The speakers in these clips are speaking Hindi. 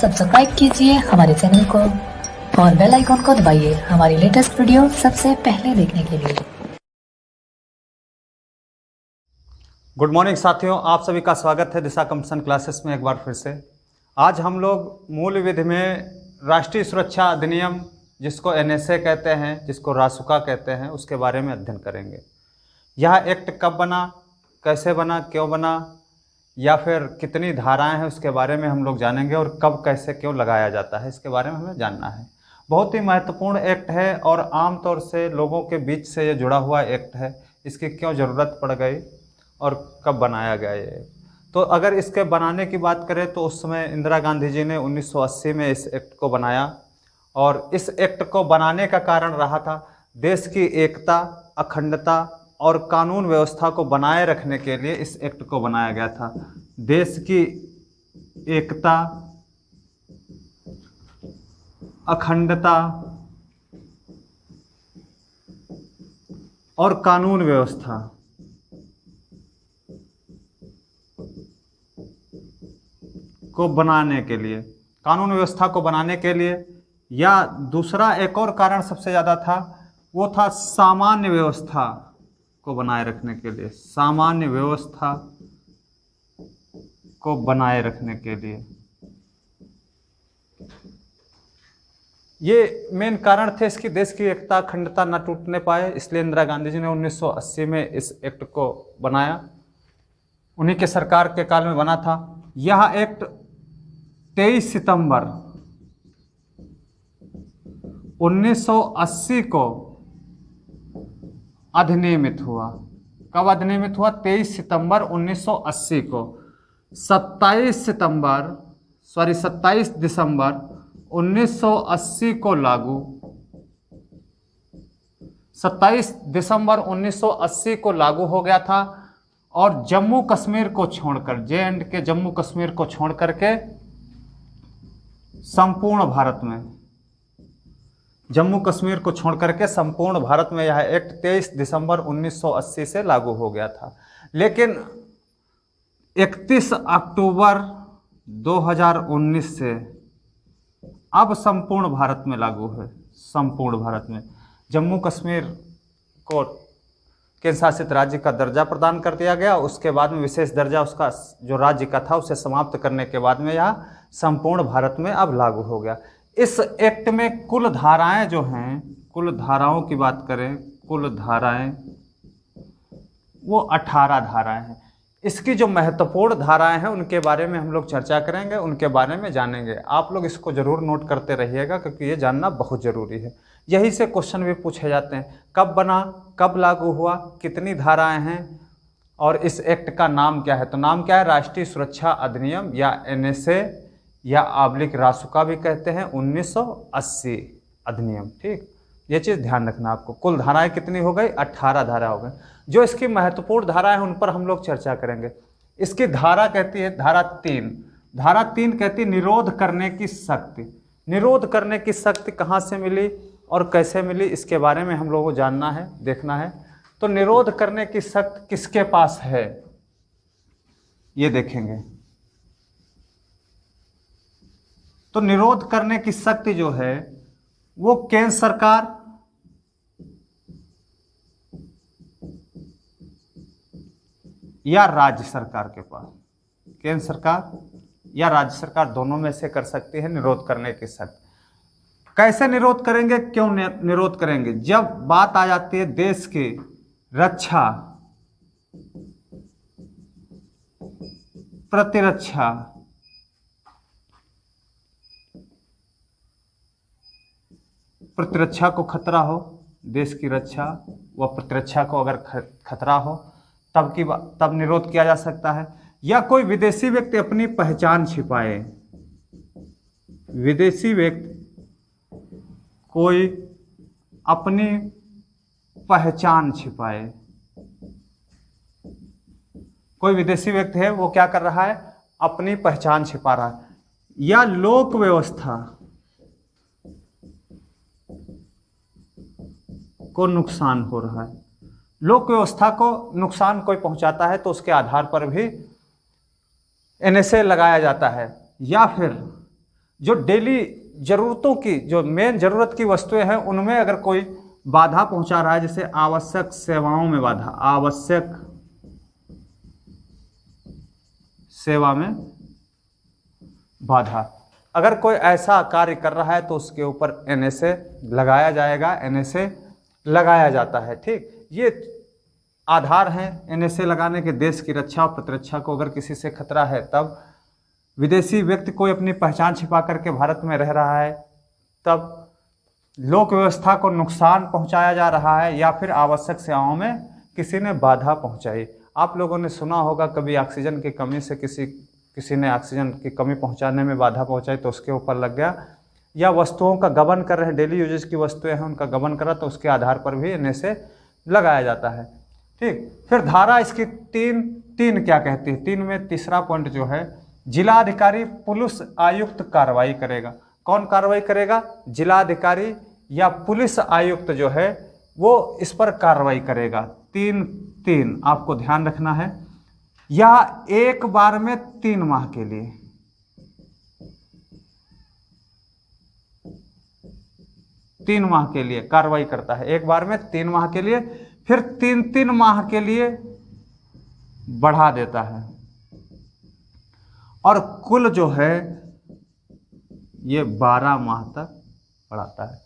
सब्सक्राइब कीजिए हमारे चैनल को और बेल आइकॉन को दबाइए हमारी लेटेस्ट वीडियो सबसे पहले देखने के लिए। गुड मॉर्निंग साथियों, आप सभी का स्वागत है दिशा कंपटीशन क्लासेस में एक बार फिर से। आज हम लोग मूल विधि में राष्ट्रीय सुरक्षा अधिनियम, जिसको एनएसए कहते हैं, जिसको रासुका कहते हैं, उसके बारे में अध्ययन करेंगे। यह एक्ट कब बना, कैसे बना, क्यों बना, या फिर कितनी धाराएं हैं, उसके बारे में हम लोग जानेंगे। और कब, कैसे, क्यों लगाया जाता है, इसके बारे में हमें जानना है। बहुत ही महत्वपूर्ण एक्ट है और आमतौर से लोगों के बीच से ये जुड़ा हुआ एक्ट है। इसकी क्यों ज़रूरत पड़ गई और कब बनाया गया ये। तो अगर इसके बनाने की बात करें तो उस समय इंदिरा गांधी जी ने 1980 में इस एक्ट को बनाया। और इस एक्ट को बनाने का कारण रहा था देश की एकता, अखंडता और कानून व्यवस्था को बनाए रखने के लिए इस एक्ट को बनाया गया था। देश की एकता, अखंडता और कानून व्यवस्था को बनाने के लिए, कानून व्यवस्था को बनाने के लिए, या दूसरा एक और कारण सबसे ज़्यादा था, वो था सामान्य व्यवस्था को बनाए रखने के लिए। सामान्य व्यवस्था को बनाए रखने के लिए ये मेन कारण थे इसकी। देश की एकता, अखंडता न टूटने पाए, इसलिए इंदिरा गांधी जी ने 1980 में इस एक्ट को बनाया। उन्हीं के सरकार के काल में बना था। यह एक्ट 23 सितंबर 1980 को अधिनियमित हुआ। कब अधिनियमित हुआ? 23 सितंबर 1980 को। 27 दिसंबर 1980 को लागू, 27 दिसंबर 1980 को लागू हो गया था। और जम्मू कश्मीर को छोड़कर, J&K जम्मू कश्मीर को छोड़ करके संपूर्ण भारत में, जम्मू कश्मीर को छोड़ करके संपूर्ण भारत में यह एक्ट 23 दिसंबर 1980 से लागू हो गया था। लेकिन 31 अक्टूबर 2019 से अब संपूर्ण भारत में लागू है। संपूर्ण भारत में जम्मू कश्मीर को केंद्र शासित राज्य का दर्जा प्रदान कर दिया गया। उसके बाद में विशेष दर्जा उसका जो राज्य का था उसे समाप्त करने के बाद में यह संपूर्ण भारत में अब लागू हो गया। इस एक्ट में कुल धाराएं जो हैं, कुल धाराओं की बात करें, कुल धाराएं वो 18 धाराएं हैं। इसकी जो महत्वपूर्ण धाराएं हैं उनके बारे में हम लोग चर्चा करेंगे, उनके बारे में जानेंगे। आप लोग इसको जरूर नोट करते रहिएगा क्योंकि ये जानना बहुत ज़रूरी है। यही से क्वेश्चन भी पूछे जाते हैं, कब बना, कब लागू हुआ, कितनी धाराएं हैं और इस एक्ट का नाम क्या है। तो नाम क्या है? राष्ट्रीय सुरक्षा अधिनियम, या एनएसए, या आबलिक रासुका भी कहते हैं, 1980 अधिनियम। ठीक, ये चीज़ ध्यान रखना आपको। कुल धाराएं कितनी हो गई? 18 धारा हो गई। जो इसकी महत्वपूर्ण धाराएं हैं उन पर हम लोग चर्चा करेंगे। इसकी धारा कहती है, धारा 3, धारा 3 कहती है निरोध करने की शक्ति। निरोध करने की शक्ति कहाँ से मिली और कैसे मिली, इसके बारे में हम लोगों को जानना है, देखना है। तो निरोध करने की शक्ति किसके पास है ये देखेंगे। तो निरोध करने की शक्ति जो है वो केंद्र सरकार या राज्य सरकार के पास, केंद्र सरकार या राज्य सरकार दोनों में से कर सकती है निरोध करने की शक्ति। कैसे निरोध करेंगे, क्यों निरोध करेंगे? जब बात आ जाती है देश की रक्षा, प्रतिरक्षा, प्रतिरक्षा को खतरा हो, देश की रक्षा व प्रतिरक्षा को अगर खतरा हो तब निरोध किया जा सकता है। या कोई विदेशी व्यक्ति अपनी पहचान छिपाए, विदेशी व्यक्ति कोई अपनी पहचान छिपाए, कोई विदेशी व्यक्ति है वो क्या कर रहा है? अपनी पहचान छिपा रहा है। या लोक व्यवस्था को नुकसान हो रहा है, लोक व्यवस्था को नुकसान कोई पहुंचाता है तो उसके आधार पर भी एनएसए लगाया जाता है। या फिर जो डेली जरूरतों की, जो मेन जरूरत की वस्तुएं हैं उनमें अगर कोई बाधा पहुंचा रहा है, जैसे आवश्यक सेवाओं में बाधा, आवश्यक सेवा में बाधा, अगर कोई ऐसा कार्य कर रहा है तो उसके ऊपर एनएसए लगाया जाएगा, एनएसए लगाया जाता है। ठीक, ये आधार हैं एनएसए लगाने के। देश की रक्षा और प्रतिरक्षा को अगर किसी से खतरा है, तब विदेशी व्यक्ति कोई अपनी पहचान छिपा करके भारत में रह रहा है, तब लोक व्यवस्था को नुकसान पहुंचाया जा रहा है, या फिर आवश्यक सेवाओं में किसी ने बाधा पहुंचाई। आप लोगों ने सुना होगा कभी ऑक्सीजन की कमी से किसी ने ऑक्सीजन की कमी पहुंचाने में बाधा पहुंचाई तो उसके ऊपर लग गया, या वस्तुओं का गबन कर रहे हैं, डेली यूजेज की वस्तुएं हैं उनका गबन करा तो उसके आधार पर भी एनएसए लगाया जाता है। ठीक, फिर धारा इसकी तीन क्या कहती है? 3 में तीसरा पॉइंट जो है, जिलाधिकारी पुलिस आयुक्त कार्रवाई करेगा। कौन कार्रवाई करेगा? जिलाधिकारी या पुलिस आयुक्त जो है वो इस पर कार्रवाई करेगा। 3 आपको ध्यान रखना है, या एक बार में 3 माह के लिए, 3 माह के लिए कार्रवाई करता है, एक बार में 3 माह के लिए, फिर 3 माह के लिए बढ़ा देता है, और कुल जो है ये 12 माह तक बढ़ाता है।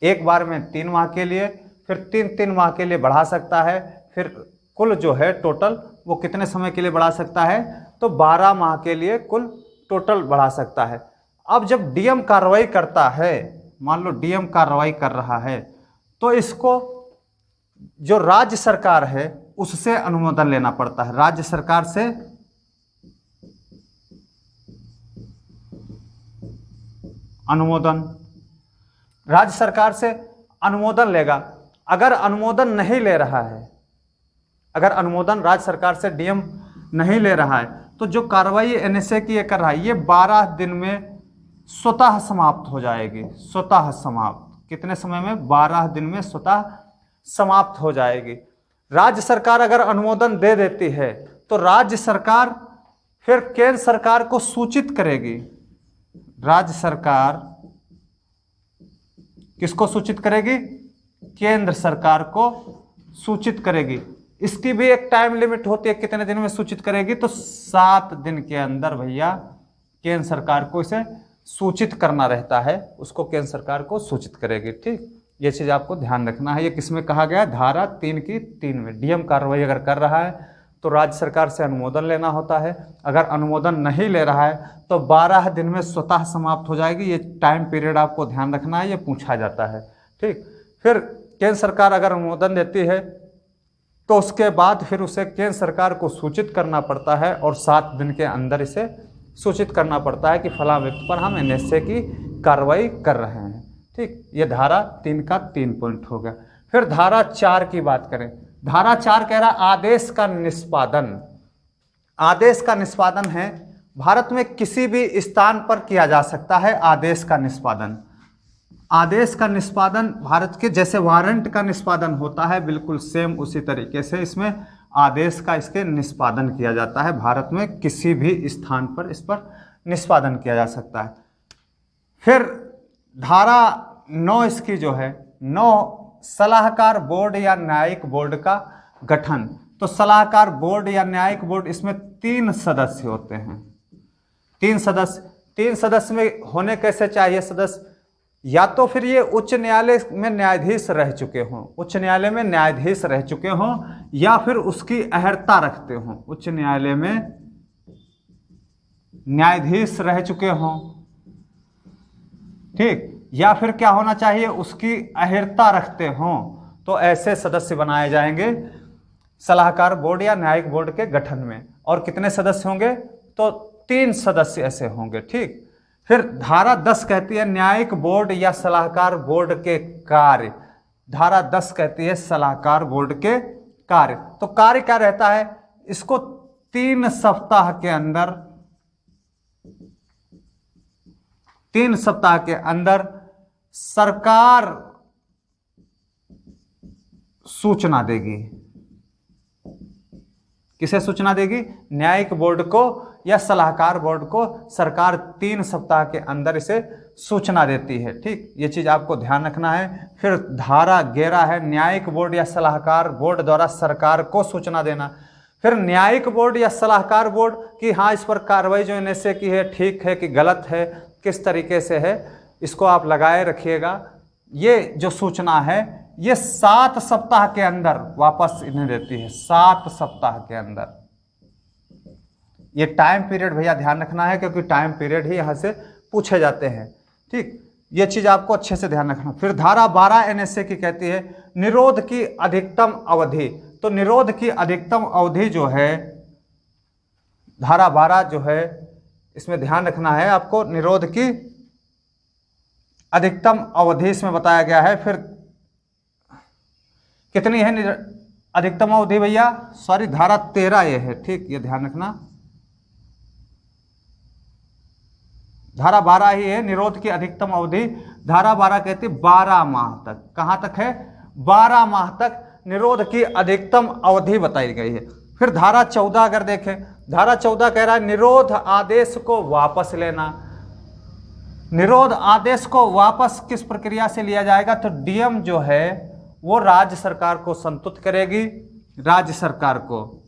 एक बार में 3 माह के लिए, फिर 3 माह के लिए बढ़ा सकता है, फिर कुल जो है टोटल वो कितने समय के लिए बढ़ा सकता है? तो 12 माह के लिए कुल टोटल बढ़ा सकता है। अब जब डीएम कार्रवाई करता है, मान लो डीएम कार्रवाई कर रहा है, तो इसको जो राज्य सरकार है उससे अनुमोदन लेना पड़ता है। राज्य सरकार से अनुमोदन, राज्य सरकार से अनुमोदन लेगा। अगर अनुमोदन नहीं ले रहा है, अगर अनुमोदन राज्य सरकार से डीएम नहीं ले रहा है, तो जो कार्रवाई एनएसए की कर रहा है ये 12 दिन में स्वतः समाप्त हो जाएगी। स्वतः समाप्त, कितने समय में? 12 दिन में स्वतः समाप्त हो जाएगी। राज्य सरकार अगर अनुमोदन दे देती है तो राज्य सरकार फिर केंद्र सरकार को सूचित करेगी। राज्य सरकार किसको सूचित करेगी? केंद्र सरकार को सूचित करेगी। इसकी भी एक टाइम लिमिट होती है, कितने दिन में सूचित करेगी? तो 7 दिन के अंदर भैया केंद्र सरकार को इसे सूचित करना रहता है, उसको केंद्र सरकार को सूचित करेगी। ठीक, ये चीज आपको ध्यान रखना है। ये किसमें कहा गया? धारा 3 की 3 में। डीएम कार्रवाई अगर कर रहा है तो राज्य सरकार से अनुमोदन लेना होता है, अगर अनुमोदन नहीं ले रहा है तो 12 दिन में स्वतः समाप्त हो जाएगी। ये टाइम पीरियड आपको ध्यान रखना है, ये पूछा जाता है। ठीक, फिर केंद्र सरकार अगर अनुमोदन देती है तो उसके बाद फिर उसे केंद्र सरकार को सूचित करना पड़ता है, और 7 दिन के अंदर इसे सूचित करना पड़ता है कि फलां व्यक्ति पर हम एनएसए की कार्रवाई कर रहे हैं। ठीक, ये धारा 3 का 3 पॉइंट हो गया। फिर धारा 4 की बात करें। धारा 4 कह रहा आदेश का निष्पादन। आदेश का निष्पादन है, भारत में किसी भी स्थान पर किया जा सकता है आदेश का निष्पादन। आदेश का निष्पादन भारत के जैसे वारंट का निष्पादन होता है, बिल्कुल सेम उसी तरीके से इसमें आदेश का इसके निष्पादन किया जाता है। भारत में किसी भी स्थान पर इस पर निष्पादन किया जा सकता है। फिर धारा 9 इसकी जो है, 9 सलाहकार बोर्ड या न्यायिक बोर्ड का गठन। तो सलाहकार बोर्ड या न्यायिक बोर्ड, इसमें 3 सदस्य होते हैं। 3 सदस्य में होने कैसे चाहिए सदस्य? या तो फिर ये उच्च न्यायालय में न्यायाधीश रह चुके हों, उच्च न्यायालय में न्यायाधीश रह चुके हों, या फिर उसकी अहर्ता रखते हों, उच्च न्यायालय में न्यायाधीश रह चुके हों। ठीक, या फिर क्या होना चाहिए? उसकी अहर्ता रखते हों। तो ऐसे सदस्य बनाए जाएंगे सलाहकार बोर्ड या न्यायिक बोर्ड के गठन में। और कितने सदस्य होंगे? तो 3 सदस्य ऐसे होंगे। ठीक, फिर धारा 10 कहती है न्यायिक बोर्ड या सलाहकार बोर्ड के कार्य। धारा 10 कहती है सलाहकार बोर्ड के कार्य। तो कार्य क्या रहता है? इसको 3 सप्ताह के अंदर, 3 सप्ताह के अंदर सरकार सूचना देगी। किसे सूचना देगी? न्यायिक बोर्ड को या सलाहकार बोर्ड को सरकार 3 सप्ताह के अंदर इसे सूचना देती है। ठीक, ये चीज आपको ध्यान रखना है। फिर धारा 11 है न्यायिक बोर्ड या सलाहकार बोर्ड द्वारा सरकार को सूचना देना। फिर न्यायिक बोर्ड या सलाहकार बोर्ड की हाँ इस पर कार्रवाई जो एनएसए की है ठीक है कि गलत है, किस तरीके से है, इसको आप लगाए रखिएगा। ये जो सूचना है ये 7 सप्ताह के अंदर वापस इन्हें देती है, 7 सप्ताह के अंदर। ये टाइम पीरियड भैया ध्यान रखना है, क्योंकि टाइम पीरियड ही यहाँ से पूछे जाते हैं। ठीक, ये चीज आपको अच्छे से ध्यान रखना। फिर धारा 12 एनएसए की कहती है निरोध की अधिकतम अवधि। तो निरोध की अधिकतम अवधि जो है धारा 12 जो है, इसमें ध्यान रखना है आपको, निरोध की अधिकतम अवधि इसमें बताया गया है। फिर कितनी है अधिकतम अवधि भैया? सॉरी, धारा 13 ये है। ठीक, ये ध्यान रखना, धारा 12 ही है निरोध की अधिकतम अवधि। धारा 12 कहती है 12 माह तक। कहां तक है? 12 माह तक निरोध की अधिकतम अवधि बताई गई है। फिर धारा 14 अगर देखें, धारा 14 कह रहा है निरोध आदेश को वापस लेना। निरोध आदेश को वापस किस प्रक्रिया से लिया जाएगा? तो डीएम जो है वो राज्य सरकार को संतुष्ट करेगी, राज्य सरकार को,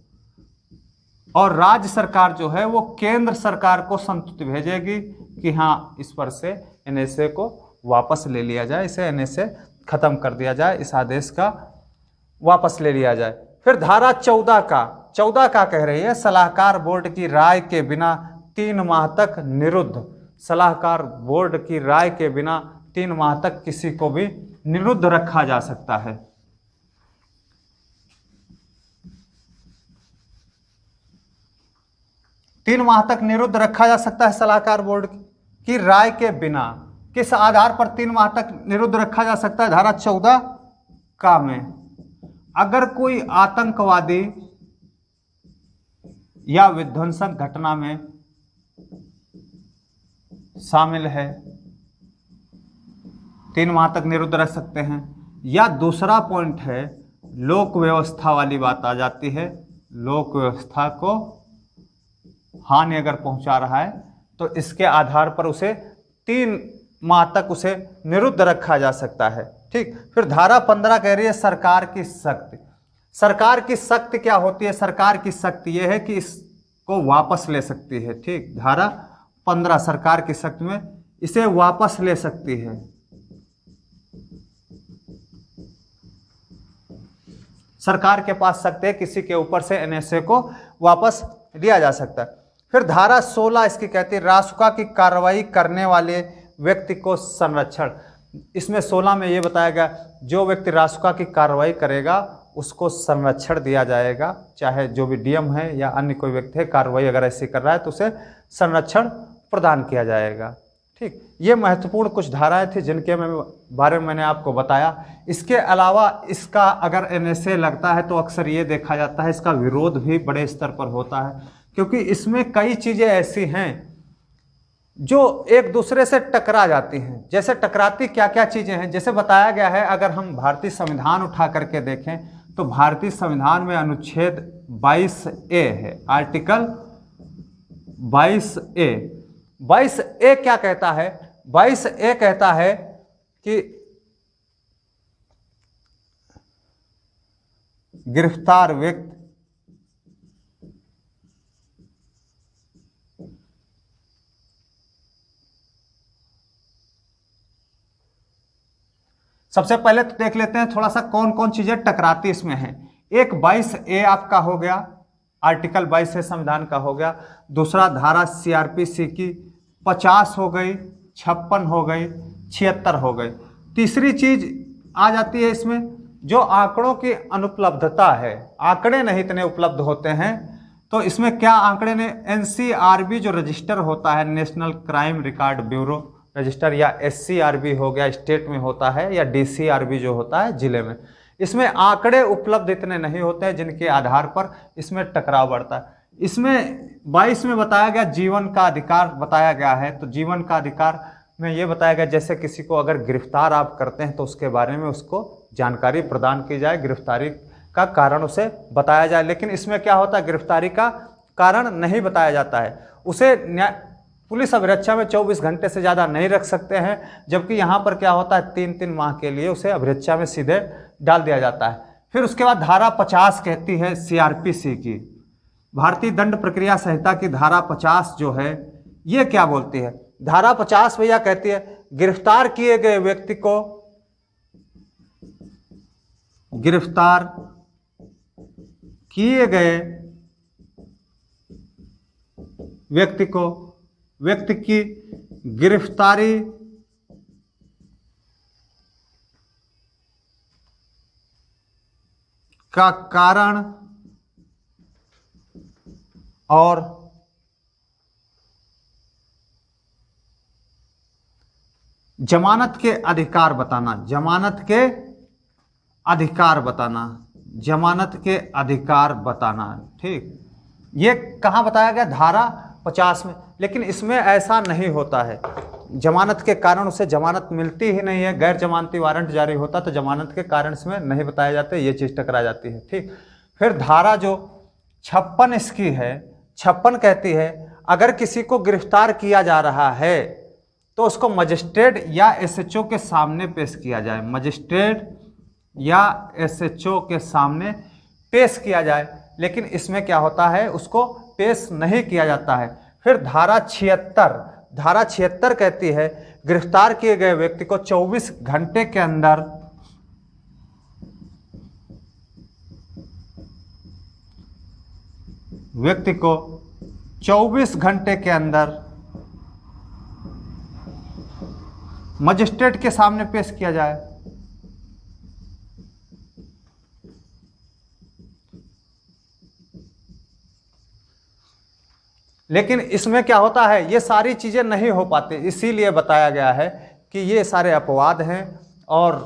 और राज्य सरकार जो है वो केंद्र सरकार को संतुष्ट भेजेगी कि हाँ इस पर से एनएसए को वापस ले लिया जाए, इसे एनएसए खत्म कर दिया जाए, इस आदेश का वापस ले लिया जाए। फिर धारा 14 का कह रही है सलाहकार बोर्ड की राय के बिना 3 माह तक निरुद्ध। सलाहकार बोर्ड की राय के बिना 3 माह तक किसी को भी निरुद्ध रखा जा सकता है। तीन माह तक निरुद्ध रखा जा सकता है सलाहकार बोर्ड की राय के बिना। किस आधार पर 3 माह तक निरुद्ध रखा जा सकता है? धारा 14 का में अगर कोई आतंकवादी या विध्वंसक घटना में शामिल है, 3 माह तक निरुद्ध रख सकते हैं। या दूसरा पॉइंट है लोक व्यवस्था वाली बात आ जाती है, लोक व्यवस्था को हानि अगर पहुंचा रहा है तो इसके आधार पर उसे 3 माह तक उसे निरुद्ध रखा जा सकता है। ठीक, फिर धारा 15 कह रही है सरकार की शक्ति। सरकार की शक्ति क्या होती है? सरकार की शक्ति यह है कि इसको वापस ले सकती है। ठीक, धारा 15 सरकार की शक्ति में इसे वापस ले सकती है। सरकार के पास शक्ति है, किसी के ऊपर से एनएसए को वापस लिया जा सकता है। फिर धारा 16 इसकी कहती है रासुका की कार्रवाई करने वाले व्यक्ति को संरक्षण। इसमें 16 में यह बताया गया जो व्यक्ति रासुका की कार्रवाई करेगा उसको संरक्षण दिया जाएगा, चाहे जो भी डीएम है या अन्य कोई व्यक्ति है कार्रवाई अगर ऐसी कर रहा है तो उसे संरक्षण प्रदान किया जाएगा। ठीक, ये महत्वपूर्ण कुछ धाराएं थी जिनके बारे में मैंने आपको बताया। इसके अलावा इसका अगर एनएसए लगता है तो अक्सर ये देखा जाता है इसका विरोध भी बड़े स्तर पर होता है, क्योंकि इसमें कई चीज़ें ऐसी हैं जो एक दूसरे से टकरा जाती हैं। जैसे टकराती क्या क्या चीज़ें हैं, जैसे बताया गया है, अगर हम भारतीय संविधान उठा करके देखें तो भारतीय संविधान में अनुच्छेद 22A है, आर्टिकल 22A। 22A क्या कहता है? 22A कहता है कि गिरफ्तार व्यक्ति सबसे पहले तो देख लेते हैं थोड़ा सा कौन कौन चीजें टकराती इसमें हैं। एक 22A आपका हो गया, आर्टिकल 22A संविधान का हो गया। दूसरा धारा CRPC की 50 हो गई, 56 हो गई, 76 हो गई। तीसरी चीज आ जाती है इसमें जो आंकड़ों की अनुपलब्धता है, आंकड़े नहीं इतने उपलब्ध होते हैं। तो इसमें क्या आंकड़े ने NCRB जो रजिस्टर होता है, national crime record bureau register, या SCRB हो गया स्टेट में होता है, या DCRB जो होता है जिले में, इसमें आंकड़े उपलब्ध इतने नहीं होते हैं जिनके आधार पर इसमें टकराव बढ़ता है। इसमें 22 में बताया गया जीवन का अधिकार बताया गया है। तो जीवन का अधिकार में ये बताया गया जैसे किसी को अगर गिरफ्तार आप करते हैं तो उसके बारे में उसको जानकारी प्रदान की जाए, गिरफ्तारी का कारण उसे बताया जाए। लेकिन इसमें क्या होता है, गिरफ्तारी का कारण नहीं बताया जाता है। उसे पुलिस अभिरक्षा में 24 घंटे से ज़्यादा नहीं रख सकते हैं, जबकि यहाँ पर क्या होता है 3-3 माह के लिए उसे अभिरक्षा में सीधे डाल दिया जाता है। फिर उसके बाद धारा 50 कहती है सीआरपीसी की, भारतीय दंड प्रक्रिया संहिता की धारा 50 जो है ये क्या बोलती है? धारा 50 भैया कहती है गिरफ्तार किए गए व्यक्ति को व्यक्ति की गिरफ्तारी का कारण और जमानत के अधिकार बताना, ठीक। ये कहाँ बताया गया? धारा 50 में। लेकिन इसमें ऐसा नहीं होता है, जमानत के कारण उसे जमानत मिलती ही नहीं है, गैर जमानती वारंट जारी होता तो जमानत के कारण इसमें नहीं बताए जाते, ये चीज़ टकरा जाती है, ठीक। फिर धारा जो 56 इसकी है, 56 कहती है अगर किसी को गिरफ्तार किया जा रहा है तो उसको मजिस्ट्रेट या एसएचओ के सामने पेश किया जाए, मजिस्ट्रेट या एसएचओ के सामने पेश किया जाए। लेकिन इसमें क्या होता है, उसको पेश नहीं किया जाता है। फिर धारा 76 कहती है गिरफ्तार किए गए व्यक्ति को 24 घंटे के अंदर मजिस्ट्रेट के सामने पेश किया जाए। लेकिन इसमें क्या होता है, ये सारी चीज़ें नहीं हो पाती, इसीलिए बताया गया है कि ये सारे अपवाद हैं और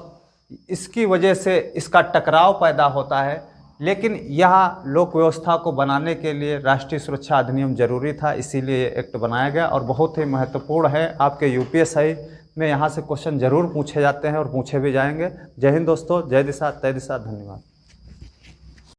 इसकी वजह से इसका टकराव पैदा होता है। लेकिन यह लोक व्यवस्था को बनाने के लिए राष्ट्रीय सुरक्षा अधिनियम जरूरी था, इसीलिए ये एक्ट बनाया गया और बहुत ही महत्वपूर्ण है। आपके यूपीएससी में यहाँ से क्वेश्चन जरूर पूछे जाते हैं और पूछे भी जाएंगे। जय हिंद दोस्तों, जय दिशा तय दिशा, धन्यवाद।